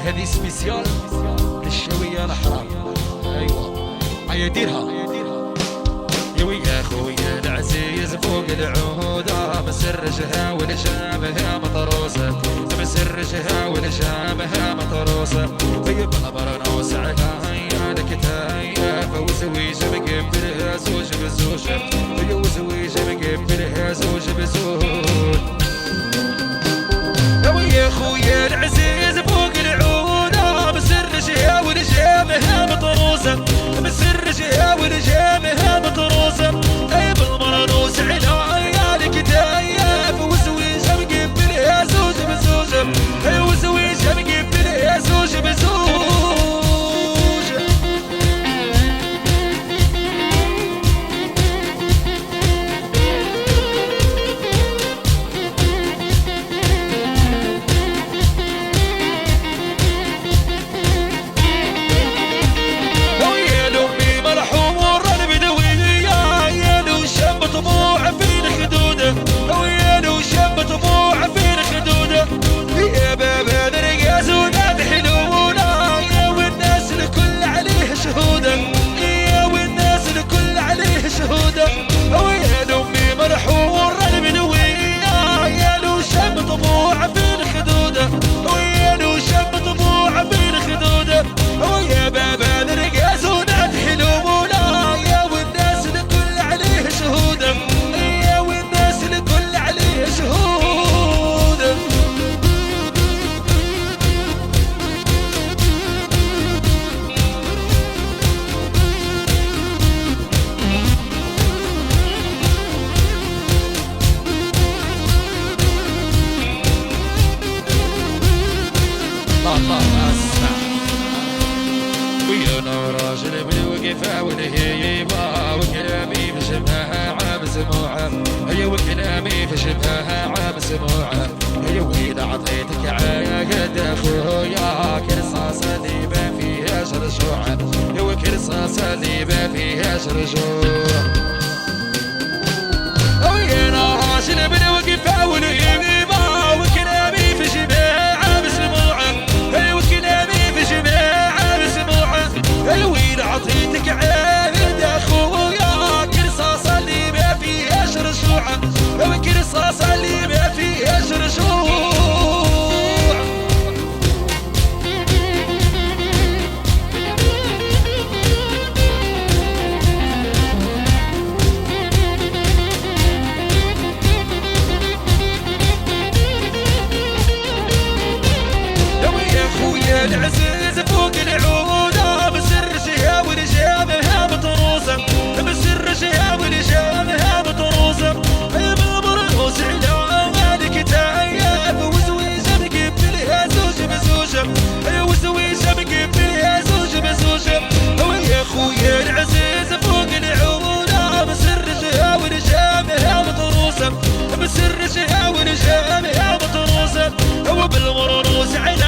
هذه سبيسيال للشوية الأحرار. أيوة عيديرها يا ويا خويا العزيز فوق العهودة، مسرجها والجامها مطروسة، مسرجها والجامها مطروسة، طيب البرنوس عليها لك تايا وزويج مقبلها زوج بزوج، وزويج مقبلها زوج بزوج. يا ويا خويا العزيز فوق العهودة، مسرجها والجامها مطروسة، مسرجها والجامها مطروسة، طيب المرنوس عليها لك تايا وزويج مقبلها زوج بزوج، وزويج مقبلها زوج بزوج. راجل بالوقفة والهيبة وكلامي في شبهها عام سموعة، هي وكلامي في شبهها عام سموعة، هي وإذا عطيتك عقد أخويا كرصاصة اللي بان فيها شرشوعة، هي كرصاصة اللي بان فيها شرشوعة. ويانا راجل بالوقفة والهيبة وكلامي في شبهها عام سموعة، هي وكلامي في شبهها عام سموعة، الويل عطيتك عهد اخويا كرصاصة اللي ما فيها شرشوعة، كرصاصة اللي ما فيها شرشوعة. يا خويا العزيز فوق العودة، مسرجها والجامها مطروسة، مسرجها والجامها مطروسة، بالمرنوس عليها لك تايا وزويجة مقبلها زوج بزوجة، وزويجة مقبلها زوج بزوجة. ويا خويا العزيز فوق العودة، مسرجها والجامها مطروسة، مسرجها والجامها مطروسة، وبالمرنوس عليها